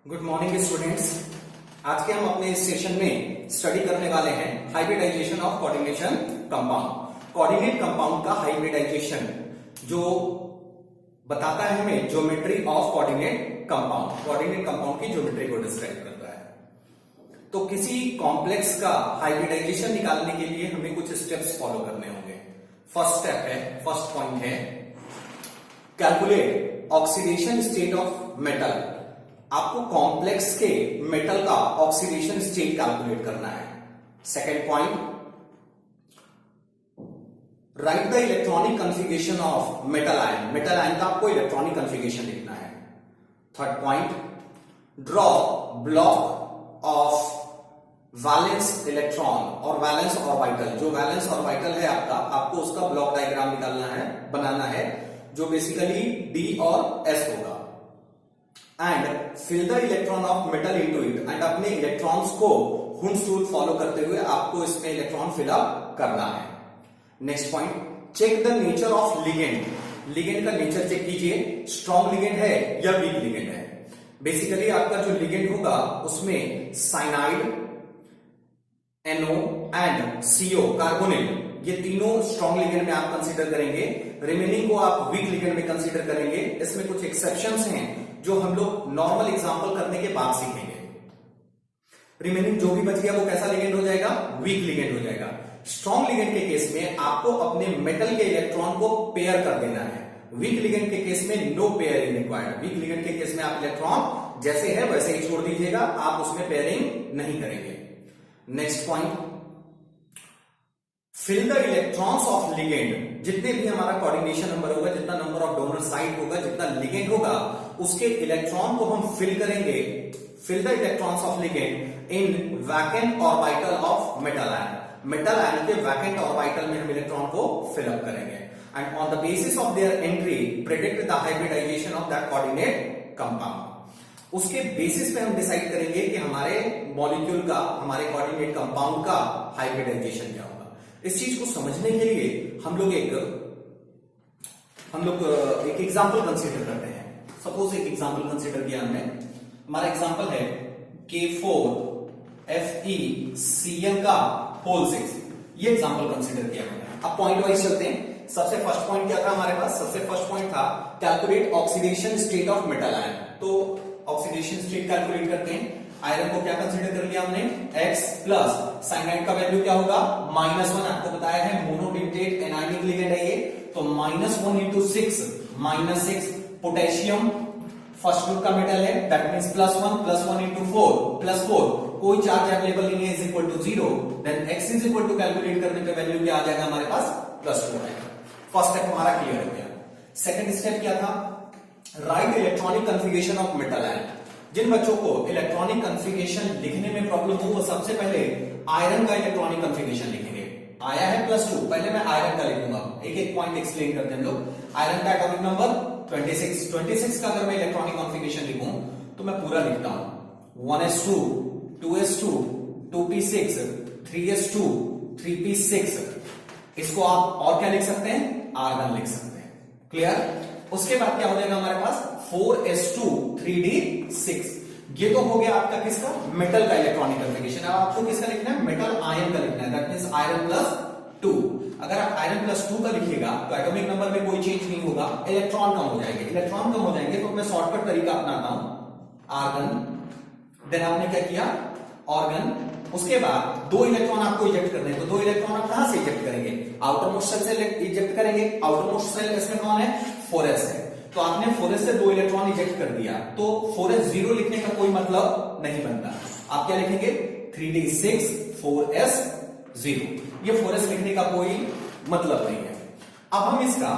Good morning students. आज के हम अपने इस सेशन में स्टडी करने वाले हैं hybridisation of coordination compound. Coordinate compound का हाइब्रिडाइजेशन जो बताता है हमें geometry of coordinate compound. Coordinate compound की ज्योमेट्री को डिस्क्राइब करता है। तो किसी कॉम्प्लेक्स का हाइब्रिडाइजेशन निकालने के लिए हमें कुछ स्टेप्स फॉलो करने होंगे। फर्स्ट स्टेप है, फर्स्ट पॉइंट है calculate oxidation state of metal. आपको कॉम्प्लेक्स के मेटल का ऑक्सीडेशन स्टेट कैलकुलेट करना है। Second point, right the electronic configuration of metal ion. Metal ion का आपको इलेक्ट्रॉनिक कॉन्फ़िगरेशन लिखना है। Third point, draw block of valence electron और वैलेंस ऑर्बिटल। जो वैलेंस ऑर्बिटल है आपको उसका ब्लॉक डायग्राम निकालना है, बनाना है, जो बेसिकली डी और एस होगा। And fill the electron of metal into it. And अपने इलेक्ट्रॉन्स को हुंस रूल फॉलो करते हुए आपको इसमें इलेक्ट्रॉन फिलअप करना है। Next point, check the nature of ligand. Ligand का नेचर चेक कीजिए, स्ट्रॉन्ग लिगेंड है या वीक लिगेंड है। बेसिकली आपका जो लिगेंड होगा उसमें cyanide, NO and CO carbonyl, ये तीनों स्ट्रॉन्ग लिगेंड में आप कंसीडर करेंगे। रिमेनिंग को आप वीक लिगेंड में कंसीडर करेंगे। इसमें कुछ एक्सेप्शंस हैं जो हम लोग नॉर्मल एग्जांपल करने के बाद सीखेंगे। रिमेनिंग जो भी बच गया वो कैसा लिगेंड हो जाएगा? वीक लिगेंड हो जाएगा। स्ट्रॉन्ग लिगेंड के केस में आपको अपने मेटल के इलेक्ट्रॉन को पेयर कर देना है। वीक लिगेंड के केस में no pairing required. Weak ligand के केस में आप इलेक्ट्रॉन जैसे है वैसे ही छोड़ दीजिएगा, आप उसमें पेयरिंग नहीं करेंगे। Next point, fill the electrons of ligand. जितने भी हमारा कोऑर्डिनेशन नंबर होगा, जितना नंबर ऑफ डोनर साइट होगा, जितना लिगेंड होगा, उसके इलेक्ट्रॉन को हम फिल करेंगे। Fill the electrons of ligand in vacant orbital of metal ion. Metal ion के वैकेंट ऑर्बिटल में हम इलेक्ट्रॉन को फिल अप करेंगे। And on the basis of their entry predict the hybridisation of that coordinate compound. उसके basis पे हम decide करेंगे कि हमारे मॉलिक्यूल का, हमारे कोऑर्डिनेट कंपाउंड का हाइब्रिडाइजेशन क्या होगा। इस चीज को समझने के लिए हम लोग एक एग्जांपल कंसीडर करते हैं। सपोज एक एग्जांपल कंसीडर किया हमने। हमारा एग्जांपल है K4FeCl का होल 6। ये एग्जांपल कंसीडर किया हमने। अब पॉइंट वाइज चलते हैं। सबसे फर्स्ट पॉइंट क्या था हमारे पास? सबसे फर्स्ट पॉइंट था calculate oxidation state of metal ion. तो ऑक्सीडेशन स्टेट कैलकुलेट करते हैं। आयरन को क्या कंसीडर कर लिया हमने? X प्लस साइनाइड का वैल्यू क्या होगा? -1। आपको बताया है मोनोडेंटेट एनायनिक लिगेंड है ये, तो -1 into 6 -6। पोटेशियम फर्स्ट ग्रुप का मेटल है, दैट मींस +1 into 4 कोई चार्ज अवेलेबल नहीं है, is equal to 0। Then X is equal to calculate करने पे वैल्यू क्या आ जाएगा हमारे पास? +2 आएगा। फर्स्ट स्टेप हमारा क्लियर हो गया। सेकंड स्टेप क्या था? Write electronic configuration of metal ion. जिन बच्चों को इलेक्ट्रॉनिक कॉन्फ़िगरेशन लिखने में प्रॉब्लम हो वो सबसे पहले आयरन का इलेक्ट्रॉनिक कॉन्फ़िगरेशन लिखेंगे। आया है +2, पहले मैं आयरन का लिखूंगा। एक एक पॉइंट एक्सप्लेन करते हैं लोग। आयरन का एटॉमिक नंबर 26 का अगर मैं इलेक्ट्रॉनिक कॉन्फ़िगरेशन लिखूं तो मैं पूरा लिखता हूं। 1s2 2s2 2p6 3s2 3p6। इसको आप और क्या लिख सकते हैं? आर्गन लिख सकते हैं। क्लियर? उसके बाद क्या हो जाएगा हमारे पास? 4s2 3d6। ये तो हो गया आपका किसका? मेटल का इलेक्ट्रॉनिक कॉन्फ़िगरेशन। अब आपको किसका लिखना है? मेटल आयन का लिखना है, दैट मींस आयरन +2। अगर आप आयरन +2 का लिखिएगा तो एटॉमिक नंबर में कोई चेंज नहीं होगा, इलेक्ट्रॉन कम हो जाएंगे। इलेक्ट्रॉन कम हो जाएंगे तो मैं शॉर्टकट तरीका अपनाता हूं, आर्गन। देन आपने क्या किया? ऑर्गन। उसके बाद 2 इलेक्ट्रॉन आपको इजेक्ट करने हैं, तो 2 इलेक्ट्रॉन आप कहां से इजेक्ट करेंगे? आउटर मोस्ट सेल से इजेक्ट करेंगे। आउटर मोस्ट सेल इसमें कौन है? 4s है। तो आपने 4s से 2 इलेक्ट्रॉन इजेक्ट कर दिया, तो 4s 0 लिखने का कोई मतलब नहीं बनता। आप क्या लिखेंगे? 3d6 4s 0। ये 4s लिखने का कोई मतलब नहीं है। अब हम इसका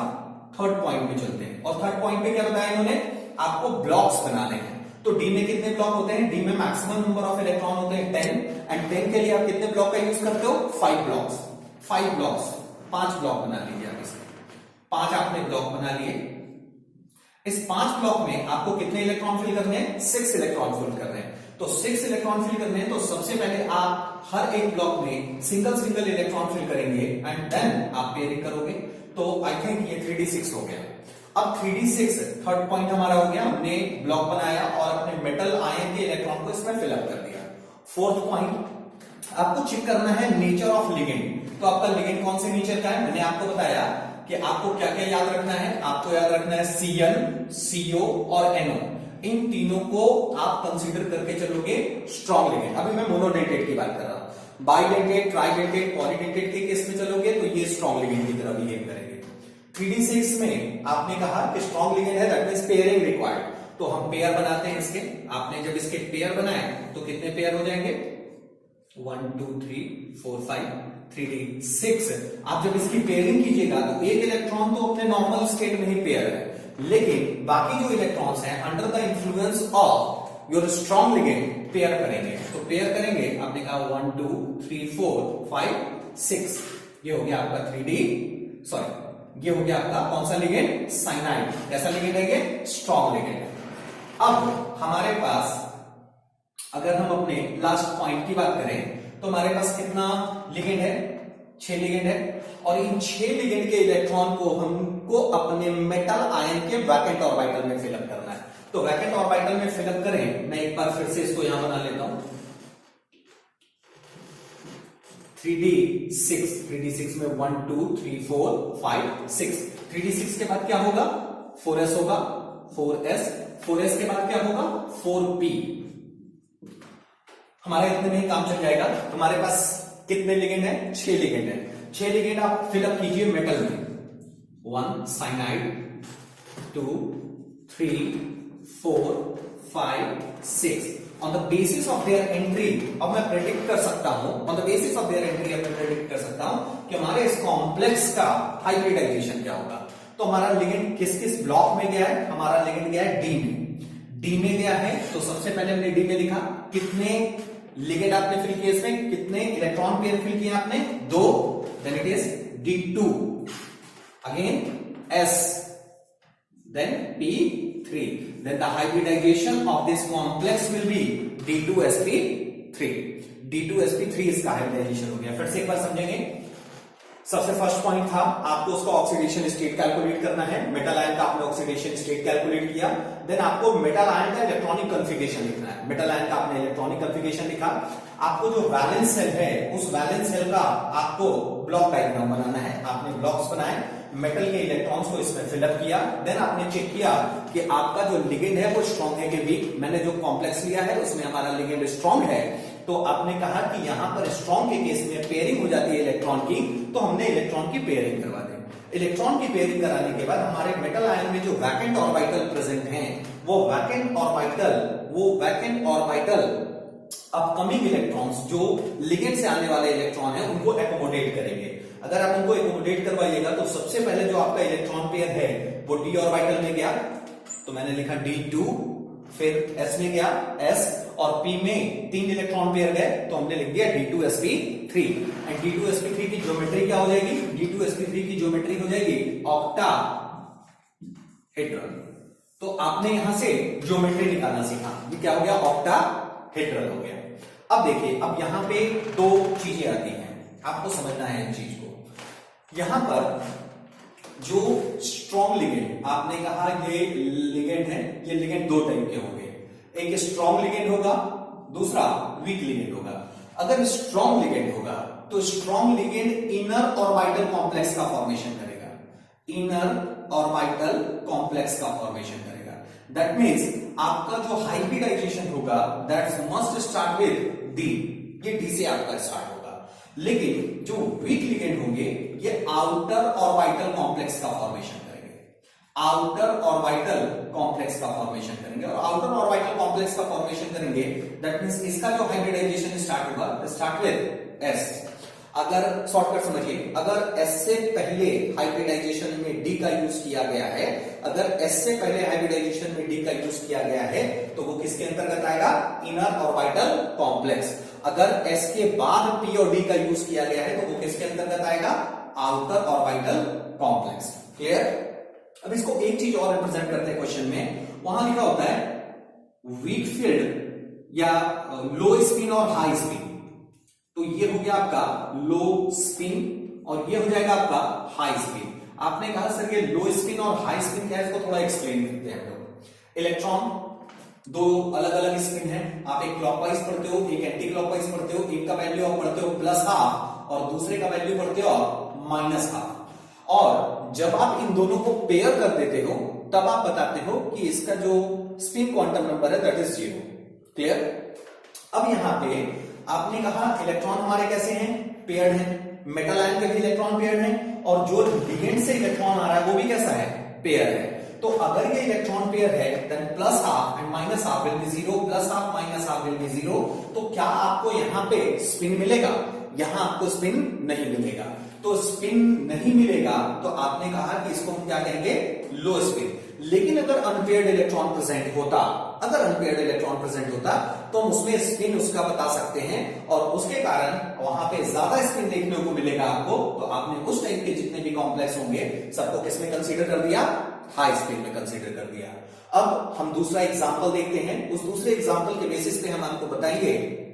थर्ड पॉइंट पे चलते हैं। और थर्ड पॉइंट पे क्या बताया इन्होंने? आपको ब्लॉक्स बनाने हैं। तो डी में कितने ब्लॉक होते हैं? डी में मैक्सिमम नंबर ऑफ इलेक्ट्रॉन होते हैं 10। एंड 10 के लिए आप कितने ब्लॉक का यूज करते हो? 5 ब्लॉक्स। 5 ब्लॉक्स, 5 ब्लॉक बना लीजिए आप इसमें। 5 आपने ब्लॉक बना लिए। इस 5 ब्लॉक में आपको कितने इलेक्ट्रॉन फिल करने हैं? 6 इलेक्ट्रॉन फिल करने हैं। तो 6 इलेक्ट्रॉन फिल करने हैं, तो सबसे पहले आप हर एक ब्लॉक में सिंगल इलेक्ट्रॉन फिल करेंगे एंड देन आप पेयरिंग करोगे। तो आई थिंक ये 3d6 हो गया। अब 3d6 थर्ड पॉइंट हमारा हो गया, हमने ब्लॉक बनाया और अपने मेटल आयन के इलेक्ट्रॉन को इसमें फिलअप कर दिया। फोर्थ पॉइंट आपको चेक करना है नेचर ऑफ लिगेंड। तो आपका लिगेंड कौन से नेचर का है, मैंने आपको बताया कि आपको क्या क्या याद रखना है। आपको याद रखना है Cn, Co और No, इन तीनों को आप कंसीडर करके चलोगे स्ट्रॉन्ग लिगेंड। अभी मैं मोनोडेंटेट की बात कर रहा हूं, बाइडेंटेट, ट्राइडेंटेट, पॉलीडेंटेट के केस में चलोगे तो ये स्ट्रॉन्ग लिगेंड की तरह बिहेव करेंगे। 3d6 में आपने कहा कि स्ट्रॉन्ग लिगेंड है, दैट मींस पेयरिंग रिक्वायर्ड, तो हम पेयर बनाते हैं इसके। आपने जब इसके पेयर बनाए तो कितने पेयर हो जाएंगे, 1 2 3 4 5 3d6। आप जब इसकी पेयरिंग कीजिएगा तो एक इलेक्ट्रॉन तो अपने नॉर्मल स्टेट में ही पेयर है, लेकिन बाकी जो इलेक्ट्रॉन्स हैं under the influence of your strong ligand pair करेंगे। तो पेयर करेंगे, आपने कहा 1 2 3 4 5 6, ये हो गया आपका 3d, सॉरी ये हो गया आपका कौन सा लिगेंड, साइनाइड। कैसा लिगेंड है ये, स्ट्रॉन्ग लिगेंड है। अब हमारे पास अगर हम अपने लास्ट पॉइंट की बात करें तो हमारे पास कितना लिगेंड है, 6 लिगेंड है, और इन 6 लिगेंड के इलेक्ट्रॉन को हमको अपने मेटल आयन के वैकेंट ऑर्बिटल में फिलअप करना है। तो वैकेंट ऑर्बिटल में फिलअप करें, मैं एक बार फिर से इसको यहां बना लेता हूं। 3d6 में 1 2 3 4 5 6, 3d6 के बाद क्या होगा, 4s होगा, 4s के बाद क्या होगा, 4p। हमारा इतने में ही काम चल जाएगा। हमारे पास कितने लिगेंड है, 6 लिगेंड है। 6 लिगेंड आप फिलअप कीजिए मेटल में, 1 cyanide, 2 3 4 5 6। On the basis of their entry, अब मैं प्रेडिक्ट कर सकता हूं, on the basis of their entry अब मैं प्रेडिक्ट कर सकता हूं कि हमारे इस कॉम्प्लेक्स का हाइब्रिडाइजेशन क्या होगा। तो हमारा लिगेंड किस किस ब्लॉक में गया है, हमारा लिगेंड गया है डी में। डी में गया है तो सबसे पहले हमने डी में लिखा, कितने लिगेंड आपने फिल किए, इसमें कितने इलेक्ट्रॉन पेयर फिल किए आपने, 2, then it is D2, again S, then P3, then the hybridization of this complex will be D2sp3। D2sp3 इसका हाइब्रिडाइजेशन हो गया। फिर से एक बार समझेंगे। सबसे फर्स्ट पॉइंट था आपको उसका ऑक्सीडेशन स्टेट कैलकुलेट करना है। मेटल आयन का आपने ऑक्सीडेशन स्टेट कैलकुलेट किया, देन आपको मेटल आयन का इलेक्ट्रॉनिक कॉन्फ़िगरेशन लिखना है। मेटल आयन का आपने इलेक्ट्रॉनिक कॉन्फ़िगरेशन लिखा, आपको जो वैलेंस सेल है उस वैलेंस सेल का आपको ब्लॉक डायग्राम बनाना है। आपने ब्लॉक्स बनाए, मेटल के इलेक्ट्रॉन्स को इसमें फिलअप किया, देन आपने चेक किया कि आपका जो लिगेंड है वो स्ट्रॉन्ग है कि वीक। मैंने जो कॉम्प्लेक्स लिया है उसमें हमारा लिगेंड स्ट्रॉन्ग है, तो आपने कहा कि यहां पर स्ट्रॉन्ग के केस में पेयरिंग हो जाती है इलेक्ट्रॉन की, तो हमने इलेक्ट्रॉन की पेयरिंग करवा दी। इलेक्ट्रॉन की पेयरिंग कराने के बाद हमारे मेटल आयन में जो वैकेंट ऑर्बिटल प्रेजेंट हैं, वो वैकेंट ऑर्बिटल अपकमिंग इलेक्ट्रॉन्स जो लिगेंड से आने वाले इलेक्ट्रॉन है उनको एकोमोडेट करेंगे। अगर आप उनको एकोमोडेट करवाइएगा तो सबसे पहले जो आपका इलेक्ट्रॉन पेयर है वो डी ऑर्बिटल में गया, तो मैंने लिखा D2, फिर S में गया S, और P में 3 इलेक्ट्रॉन पेयर गए तो हमने लिख दिया D2sp3। एंड D2sp3 की ज्योमेट्री क्या हो जाएगी, D2sp3 की ज्योमेट्री हो जाएगी ऑक्टाहेड्रल। तो आपने यहां से ज्योमेट्री निकालना सीखा, ये क्या हो गया, ऑक्टाहेड्रल हो गया। अब देखिए, अब यहां पे 2 चीजें आती हैं, आपको समझना है इन चीज को। यहां पर जो स्ट्रॉन्ग लिगेंड आपने कहा ये लिगेंड है, ये लिगेंड 2 टाइप के होंगे, एक स्ट्रॉन्ग लिगेंड होगा, दूसरा वीक लिगेंड होगा। अगर स्ट्रॉन्ग लिगेंड होगा तो strong ligand inner orbital complex का फॉर्मेशन करेगा, इनर ऑर्बिटल कॉम्प्लेक्स का फॉर्मेशन करेगा। दैट मींस आपका जो हाइब्रिडाइजेशन होगा that must start with D, ये डी से आपका स्टार्ट होगा। लेकिन जो वीक लिगेंड होंगे ये आउटर ऑर्बिटल कॉम्प्लेक्स का फॉर्मेशन करेंगे, आउटर ऑर्बिटल कॉम्प्लेक्स का फॉर्मेशन करेंगे, और आउटर ऑर्बिटल कॉम्प्लेक्स का फॉर्मेशन करेंगे दैट मींस इसका जो हाइब्रिडाइजेशन स्टार्ट होगा, स्टार्ट विद S। अगर शॉर्टकट समझिए, अगर S से पहले हाइब्रिडाइजेशन में D का यूज किया गया है, अगर S से पहले हाइब्रिडाइजेशन में D का यूज किया गया है तो वो किसके अंतर्गत आएगा, इनर ऑर्बिटल कॉम्प्लेक्स। अगर S के बाद P और D का यूज किया गया है तो वो किसके अंतर्गत आएगा, आउटर ऑर्बिटल कॉम्प्लेक्स। क्लियर। अब इसको एक चीज और रिप्रेजेंट करते हैं क्वेश्चन में, वहां लिखा होता है वीक फील्ड या लो स्पिन और हाई स्पिन, तो ये हो गया आपका लो स्पिन और ये हो जाएगा आपका हाई स्पिन। आपने कहा सर ये लो स्पिन और हाई स्पिन क्या है, इसको थोड़ा एक्सप्लेन करते हैं हम लोग। इलेक्ट्रॉन दो अलग अलग स्पिन है, आप एक क्लॉकवाइज पढ़ते हो, एक एंटी क्लॉकवाइज पढ़ते हो, एक का वैल्यू आप पढ़ते हो +½ और दूसरे का वैल्यू पढ़ते हो -½ और जब आप इन दोनों को पेयर कर देते हो तब आप बताते हो कि इसका जो स्पिन क्वांटम नंबर है दैट इज 0। क्लियर? अब यहां पे आपने कहा इलेक्ट्रॉन हमारे कैसे हैं, पेयर्ड हैं, मेटल आयन के भी इलेक्ट्रॉन पेयर्ड हैं और जो लिगेंड से इलेक्ट्रॉन आ रहा है वो भी कैसा है, पेयर है। तो अगर ये इलेक्ट्रॉन पेयर है then +½ and -½ will be 0, +½ -½ will be 0। तो क्या आपको यहां पे स्पिन मिलेगा? यहां आपको स्पिन नहीं मिलेगा। तो स्पिन नहीं मिलेगा तो आपने कहा कि इसको हम क्या कहेंगे, लो स्पिन। लेकिन अगर अनपेयर्ड इलेक्ट्रॉन प्रेजेंट होता, अगर अनपेयर्ड इलेक्ट्रॉन प्रेजेंट होता तो हम उसमें स्पिन उसका बता सकते हैं और उसके कारण वहां पे ज्यादा स्पिन देखने को मिलेगा आपको। तो आपने उस टाइप के जितने भी कॉम्प्लेक्स होंगे सबको किसमें कंसीडर कर दिया, हाई स्पिन में कंसीडर कर दिया। अब हम दूसरा एग्जांपल देखते हैं, उस दूसरे एग्जांपल के बेसिस पे हम आपको बताएंगे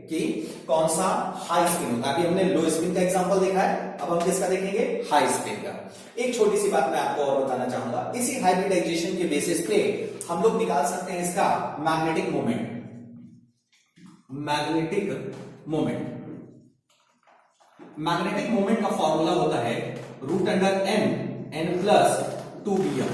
कि कौन सा हाई स्पिन होता है। अभी हमने लो स्पिन का एग्जांपल देखा है, अब हम किसका देखेंगे, हाई स्पिन का। एक छोटी सी बात मैं आपको और बताना चाहूंगा, इसी हाइब्रिडाइजेशन के बेसिस पे हम लोग निकाल सकते हैं इसका magnetic moment. Magnetic moment, magnetic moment का फॉर्मूला होता है √n+2bm।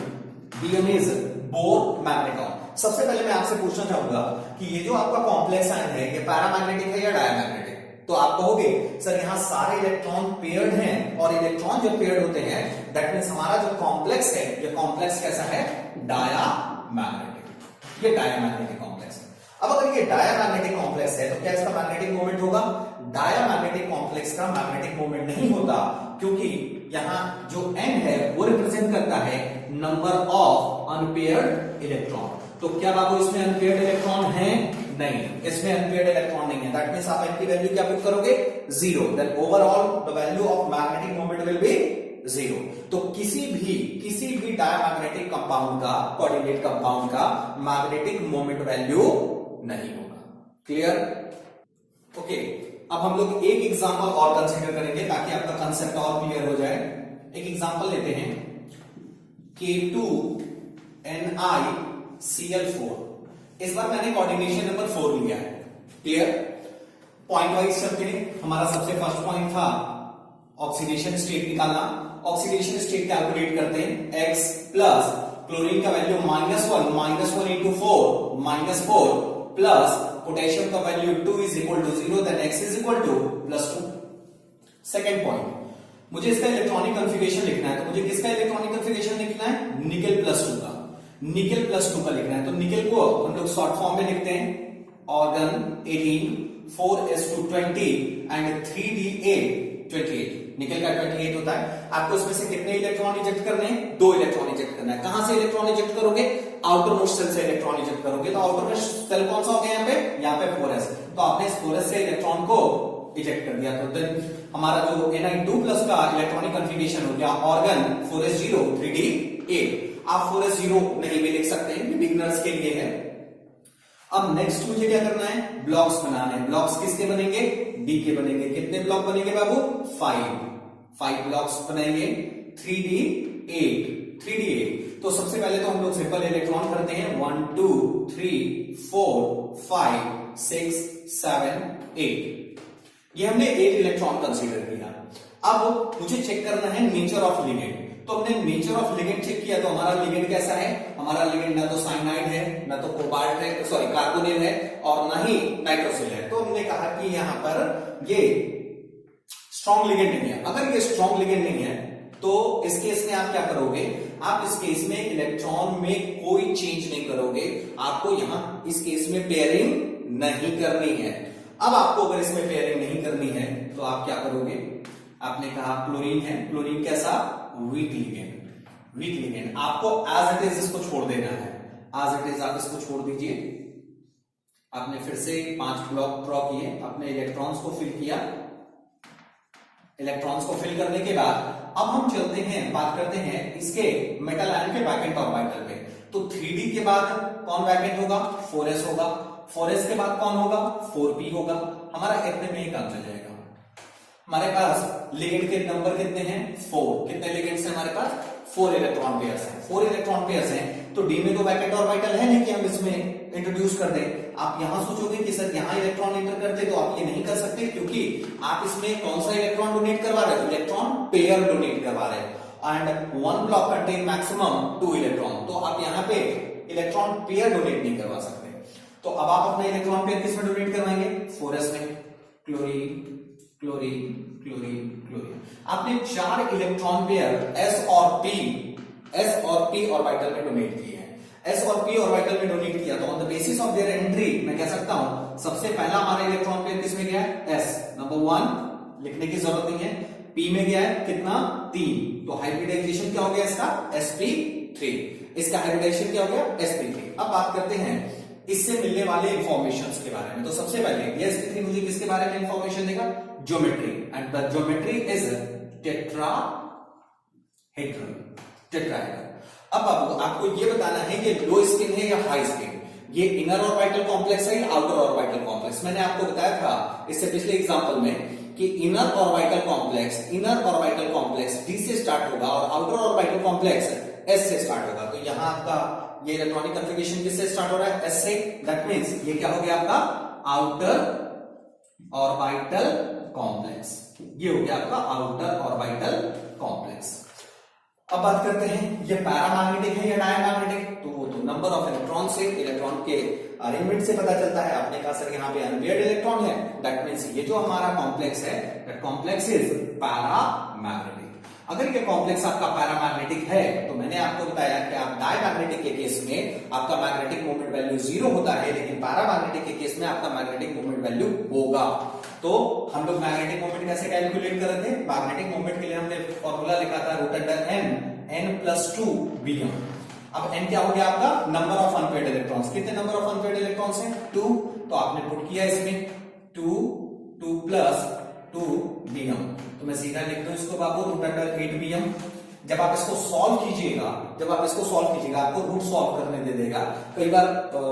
bm is bore magneton. सबसे पहले मैं आपसे पूछना चाहूंगा कि ये जो आपका कॉम्प्लेक्स आयन है ये पैरामैग्नेटिक है या डायमैग्नेटिक? तो आप कहोगे सर यहां सारे इलेक्ट्रॉन पेयर्ड हैं और इलेक्ट्रॉन जब पेयर्ड होते हैं दैट मींस हमारा जो कॉम्प्लेक्स है ये कॉम्प्लेक्स कैसा है, डायमैग्नेटिक। ये डायमैग्नेटिक कॉम्प्लेक्स है। अब अगर ये डायमैग्नेटिक कॉम्प्लेक्स है तो क्या इसका मैग्नेटिक मोमेंट होगा? डायमैग्नेटिक कॉम्प्लेक्स का मैग्नेटिक मोमेंट नहीं होता क्योंकि यहां जो n है वो रिप्रेजेंट करता है नंबर ऑफ अनपेयर्ड इलेक्ट्रॉन। तो क्या बाबू इसमें अनपेयर्ड इलेक्ट्रॉन है? नहीं, इसमें अनपेयर्ड इलेक्ट्रॉन नहीं है। दैट मींस आप n की वैल्यू क्या पुट करोगे, 0। Then overall the value of magnetic moment will be 0। तो किसी भी डायमैग्नेटिक कंपाउंड का, कोऑर्डिनेट कंपाउंड का मैग्नेटिक मोमेंट वैल्यू नहीं होगा। क्लियर? ओके, अब हम लोग एक एग्जांपल और कंसीडर करेंगे ताकि आपका कंसेप्ट और क्लियर हो जाए। एक एग्जांपल लेते हैं, K2NiCl4। इस बार मैंने कोऑर्डिनेशन नंबर 4 लिया है। क्लियर? पॉइंट वाइज चलते हैं। हमारा सबसे फर्स्ट पॉइंट था ऑक्सीडेशन स्टेट निकालना। ऑक्सीडेशन स्टेट कैलकुलेट करते हैं, x प्लस क्लोरीन का वैल्यू -1 इंटू 4 प्लस पोटेशियम का value 2 is equal to 0, then x is equal to +2। Second point, मुझे इसका इलेक्ट्रॉनिक कॉन्फ़िगरेशन लिखना है। तो मुझे किसका इलेक्ट्रॉनिक कॉन्फ़िगरेशन लिखना है, निकेल +2 का। निकेल +2 का लिखना है तो निकेल को हम लोग शॉर्ट फॉर्म में लिखते हैं, organ 18, 4s2 and 3d8 28। Nickel का 28 होता है। आपको इसमें से कितने इलेक्ट्रॉन इजेक्ट करने हैं, 2 इलेक्ट्रॉन इजेक्ट करना है। कहां से इलेक्ट्रॉन इजेक्ट करोगे, आउटर मोस्ट सेल से इलेक्ट्रॉन इजेक्ट करोगे। तो आउटर मोस्ट सेल कौन सा हो गया यहाँ पे 4s। तो आपने इस 4s से इलेक्ट्रॉन को इजेक्ट कर दिया। तो देन हमारा जो Ni2+ का इलेक्ट्रॉनिक कॉन्फ़िगरेशन हो गया, ऑर्गन 4s0 3d8। आप 4s0 नहीं भी लिख सकते हैं, बिगिनर्स के लिए है। अब नेक्स्ट मुझे क्या करना है, ब्लॉक्स बनाने हैं। ब्लॉक्स किसके बनेंगे, डी के बनेंगे। कितने ब्लॉक बनेंगे बाबू, 5 ब्लॉक्स बनाएंगे। 3d8। तो सबसे पहले तो हम लोग सिंपल इलेक्ट्रॉन करते हैं, 1 2 3 4 5 6 7 8। ये हमने 8 इलेक्ट्रॉन कंसीडर किया। अब मुझे चेक करना है नेचर ऑफ लिगेंड। तो हमने नेचर ऑफ लिगेंड चेक किया तो हमारा लिगेंड कैसा है, हमारा लिगेंड ना तो साइनाइड है, ना तो कोबाल्ट है, सॉरी कार्बोनिल है, और ना ही नाइट्रोसिल है। तो हमने कहा कि यहां पर ये स्ट्रॉन्ग लिगेंड नहीं है। अगर ये स्ट्रॉन्ग लिगेंड नहीं है तो इस केस में आप क्या करोगे, आप इस केस में इलेक्ट्रॉन में कोई चेंज नहीं करोगे। आपको यहां इस केस में पेयरिंग नहीं करनी है। अब आपको अगर इसमें पेयरिंग नहीं करनी है तो आप क्या करोगे, आपने कहा क्लोरीन है, क्लोरीन कैसा, वीक लिगेंड। आपको एज इट इज इसको छोड़ देना है, एज इट इज आप इसको छोड़ दीजिए। आपने फिर से 5 ब्लॉक ड्रॉ किए, अपने इलेक्ट्रॉन्स को फिल किया। इलेक्ट्रॉन्स को फिल करने के बाद अब हम चलते हैं, बात करते हैं इसके मेटल आयन के वैकेंट ऑर्बिटल पे। तो 3d के बाद कौन वैकेंट होगा, 4s होगा। 4s के बाद कौन होगा, 4p होगा। हमारा इतने में ही काम चल जाएगा। हमारे पास लिगेंड के नंबर कितने हैं? 4। कितने लिगेंड्स हैं हमारे पास? 4 इलेक्ट्रॉन पेयर्स हैं। 4 इलेक्ट्रॉन पेयर्स हैं तो डी में तो वैकेंट ऑर्बिटल है नहीं कि हम इसमें इंट्रोड्यूस कर दें। आप यहां सोचोगे कि सर यहां इलेक्ट्रॉन एंटर करते, तो आप ये नहीं कर सकते क्योंकि आप इसमें कौन सा इलेक्ट्रॉन डोनेट करवा रहे हो? इलेक्ट्रॉन पेयर डोनेट करवा रहे हो and one block contain maximum 2 electron, तो आप यहाँ पे इलेक्ट्रॉन पेयर डोनेट नहीं करवा सकते। तो अब आप अपना इलेक्ट्रॉन पेयर किसमें डोनेट करवाएंगे? 4s में, क्लोरीन क्लोरीन क्लोरीन क्लोरीन। आपने 4 इलेक्ट्रॉन पेयर s और p ऑर्बिटल में डोनेट किए हैं। s और p ऑर्बिटल में डोनेट किया तो on the basis of their entry मैं कह सकता हूं सबसे पहला हमारा इलेक्ट्रॉन पेयर किसमें गया है? s, नंबर 1 लिखने की जरूरत नहीं है। p में गया है कितना? 3, तो हाइब्रिडाइजेशन क्या हो गया इसका? sp3। इसका हाइब्रिडाइजेशन क्या हो गया? sp3। अब बात करते हैं इससे मिलने वाले इंफॉर्मेशंस के बारे में। तो सबसे पहले ये sp3 मुझे किसके बारे में इंफॉर्मेशन देगा? Geometry, and the geometry is tetrahedral. अब आपको ये बताना है ये लो स्पिन है या हाई स्पिन, ये इनर ऑर्बिटल कॉम्प्लेक्स है या आउटर ऑर्बिटल कॉम्प्लेक्स। मैंने आपको बताया था इससे पिछले एग्जांपल में कि इनर ऑर्बिटल कॉम्प्लेक्स डी से स्टार्ट होगा और आउटर ऑर्बिटल कॉम्प्लेक्स एस से स्टार्ट होगा। तो यहां आपका ये इलेक्ट्रॉनिक कॉन्फ़िगरेशन किससे स्टार्ट हो रहा है? एस से। दैट मींस ये क्या हो गया आपका? Outer orbital complex. ये हो गया आपका आउटर ऑर्बिटल कॉम्प्लेक्स। अब बात करते हैं ये पैरामैग्नेटिक है या डायमैग्नेटिक। तो वो तो नंबर ऑफ इलेक्ट्रॉन से, इलेक्ट्रॉन के अरेंजमेंट से पता चलता है। आपने कहा सर यहाँ पे अनपेयर्ड इलेक्ट्रॉन है, दैट मींस ये जो हमारा कॉम्प्लेक्स है दैट कॉम्प्लेक्स इज पैरामैग्नेटिक। अगर ये कॉम्प्लेक्स आपका पैरामैग्नेटिक है तो मैंने आपको बताया कि आप डायमैग्नेटिक के केस में आपका मैग्नेटिक मोमेंट वैल्यू 0 होता है, लेकिन पैरामैग्नेटिक के केस में आपका मैग्नेटिक मोमेंट वैल्यू होगा। तो हम लोग मैग्नेटिक मोमेंट कैसे कैलकुलेट कर रहे थे? मैग्नेटिक मोमेंट के लिए हमने फॉर्मूला लिखा था n+2 Bm। अब n क्या हो गया आपका? Number of unpaired electrons. कितने नंबर ऑफ अनपेयर्ड इलेक्ट्रॉन्स हैं? 2। तो आपने पुट किया इसमें 2 + 2 Bm। तो मैं सीधा लिख दूं इसको बाबू √8 Bm। जब आप इसको सॉल्व कीजिएगा आपको रूट सॉल्व करने दे देगा। कई बार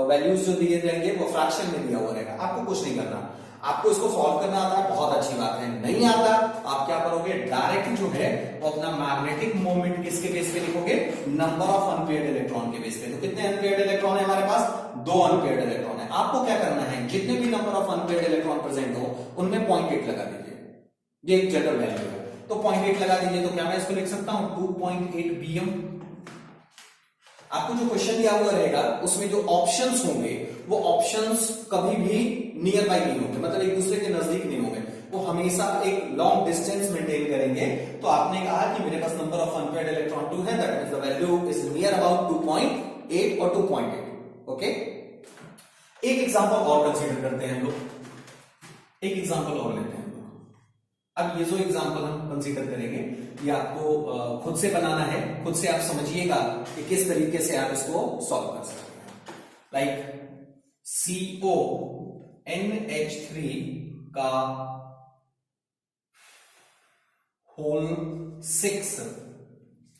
वैल्यूज जो दिए जाएंगे वो फ्रैक्शन में दिया हुआ रहेगा, आपको कुछ नहीं करना, आपको इसको सॉल्व करना आता है, बहुत अच्छी बात है। नहीं आता आप क्या करोगे? डायरेक्ट जो है वो अपना मैग्नेटिक मोमेंट किसके बेस पे लिखोगे? नंबर ऑफ अनपेयर्ड इलेक्ट्रॉन के बेस पे। तो कितने अनपेयर्ड इलेक्ट्रॉन है हमारे पास? 2 अनपेयर्ड इलेक्ट्रॉन है। आपको क्या करना है? जितने भी number of unpaired electron present हो उनमें 0.8 लगा दीजिए। ये एक जनरल वैल्यू है, तो 0.8 लगा दीजिए। तो क्या मैं इसको लिख सकता हूं 2.8 Bm। आपको जो क्वेश्चन दिया हुआ रहेगा उसमें जो ऑप्शंस होंगे वो ऑप्शंस कभी भी नियर बाय नहीं होंगे, मतलब एक दूसरे के नजदीक नहीं होंगे, वो हमेशा एक लॉन्ग डिस्टेंस मेंटेन करेंगे। तो आपने कहा कि मेरे पास नंबर ऑफ अनपेयर्ड इलेक्ट्रॉन 2 है, that means the value is near about 2.8 और 2.8। ओके, एक एग्जांपल और कंसीडर करते हैं हम लोग, एक एग्जांपल और लेते हैं। अब ये जो एग्जांपल हम कंसीडर करेंगे ये आपको खुद से बनाना है, खुद से आप समझिएगा कि किस तरीके से आप इसको सॉल्व कर सकते हैं। लाइक CONH3 का होल 6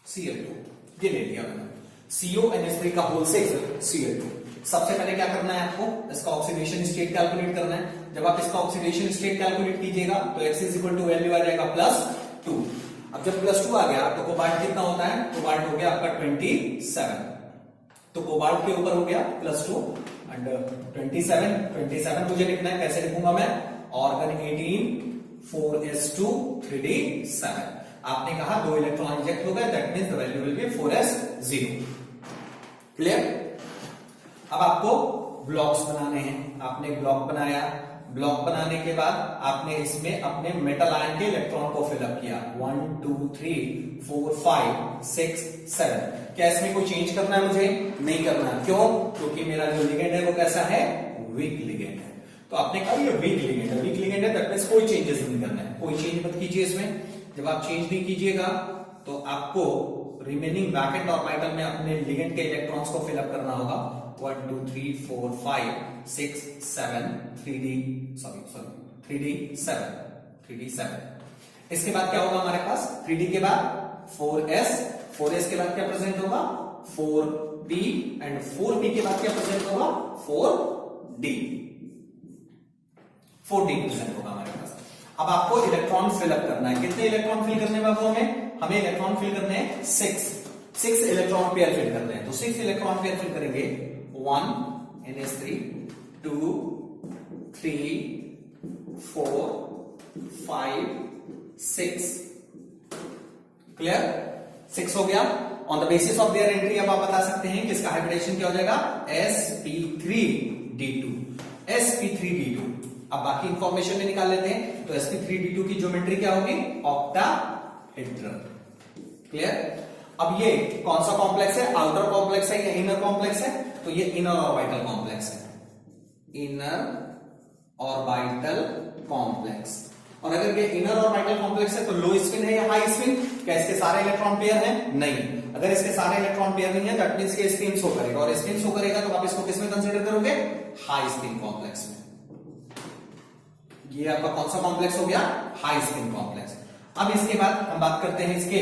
Cl2, ये ले लिया मैंने। CONH3 का होल 6 Cl2। सबसे पहले क्या करना है आपको? इसका ऑक्सीडेशन स्टेट कैलकुलेट करना है। जब आप इसका ऑक्सीडेशन स्टेट कैलकुलेट कीजिएगा तो x वैल्यू आ जाएगा +2। अब जब +2 आ गया तो कोबाल्ट कितना होता है? कोबाल्ट हो गया आपका 27। तो कोबाल्ट के ऊपर हो गया +2 एंड 27 मुझे लिखना है। कैसे लिखूंगा मैं? Organ 18 4s2 3d7। आपने कहा 2 इलेक्ट्रॉन इंजेक्ट हो गए, that means the value will be 4s0। Clear? अब आपको ब्लॉक्स बनाने हैं। आपने ब्लॉक बनाया, ब्लॉक बनाने के बाद आपने इसमें अपने मेटल आयन के इलेक्ट्रॉन को फिलअप किया 1 2 3 4 5 6 7। क्या इसमें कोई चेंज करना है? मुझे नहीं करना। क्यों? क्योंकि मेरा जो लिगेंड है वो कैसा है? वीक लिगेंड है। तो आपने कहा ये वीक लिगेंड है, वीक लिगेंड है, दैट मींस कोई चेंजेस नहीं करना है, कोई चेंज मत कीजिए इसमें। जब आप चेंज नहीं कीजिएगा तो आपको रिमेनिंग वैकेंट ऑर्बिटल में अपने लिगेंड के इलेक्ट्रॉन्स को फिलअप करना होगा 1 2 3 4 5 6 7 3d7। इसके बाद क्या होगा हमारे पास? 3d के बाद 4s के बाद क्या प्रेजेंट होगा? 4p एंड 4p के बाद क्या प्रेजेंट होगा? 4d प्रेजेंट होगा हमारे पास। अब आपको इलेक्ट्रॉन फिल अप करना है। कितने इलेक्ट्रॉन फिल करने बाबू हमें इलेक्ट्रॉन फिल करने हैं 6 इलेक्ट्रॉन पेयर फिल करने हैं। तो 6 इलेक्ट्रॉन पेयर फिल करेंगे 1 NH3 2 3 4 5 6 क्लियर 6 हो गया। On the basis of their entry अब आप बता सकते हैं कि इसका हाइब्रिडेशन क्या हो जाएगा sp3d2 sp3d2। अब बाकी इंफॉर्मेशन में निकाल लेते हैं। तो sp3d2 की ज्योमेट्री क्या होगी ऑक्टाहेड्रल क्लियर। अब ये कौन सा कॉम्प्लेक्स है आउटर कॉम्प्लेक्स है या इनर कॉम्प्लेक्स है तो ये इनर ऑर्बिटल कॉम्प्लेक्स है इनर ऑर्बिटल कॉम्प्लेक्स। और अगर ये इनर ऑर्बिटल कॉम्प्लेक्स है तो लो स्पिन है या हाई स्पिन क्या इसके सारे इलेक्ट्रॉन पेयर हैं नहीं। अगर इसके सारे इलेक्ट्रॉन पेयर नहीं है दैट मींस के स्पिन शो करेगा और स्पिन शो करेगा तो आप इसको किस में कंसीडर करोगे हाई स्पिन कॉम्प्लेक्स में। ये आपका कौन सा कॉम्प्लेक्स हो गया हाई स्पिन कॉम्प्लेक्स। अब इसके बाद हम बात करते हैं इसके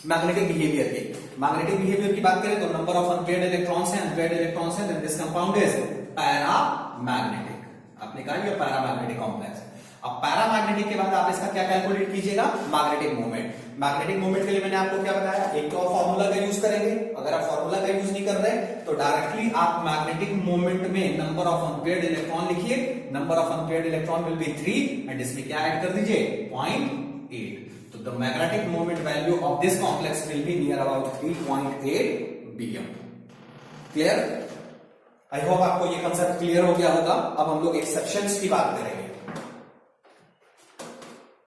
मैग्नेटिक बिहेवियर की। मैग्नेटिक बिहेवियर की बात करें तो नंबर ऑफ अनपेयर्ड इलेक्ट्रॉन्स हैं अनपेयर्ड इलेक्ट्रॉन्स हैं then this compound is paramagnetic. आपने कहा ये पैरामैग्नेटिक कॉम्प्लेक्स। अब पैरामैग्नेटिक के बाद आप इसका क्या कैलकुलेट कीजिएगा मैग्नेटिक मोमेंट। मैग्नेटिक मोमेंट के लिए मैंने आपको क्या बताया एक तो फॉर्मूला का यूज करेंगे। अगर आप फॉर्मूला का यूज नहीं कर रहे तो डायरेक्टली आप मैग्नेटिक मोमेंट में नंबर ऑफ अनपेयर्ड इलेक्ट्रॉन लिखिए। Number of unpaired electron will be 3 and इसमें क्या ऐड कर दीजिए 0.8। तो the magnetic moment value of this complex will be near about 3.8 BM। Clear. I hope आपको ये कंसेप्ट क्लियर हो गया होगा। अब हम लोग एक्सेप्शंस की बात करेंगे।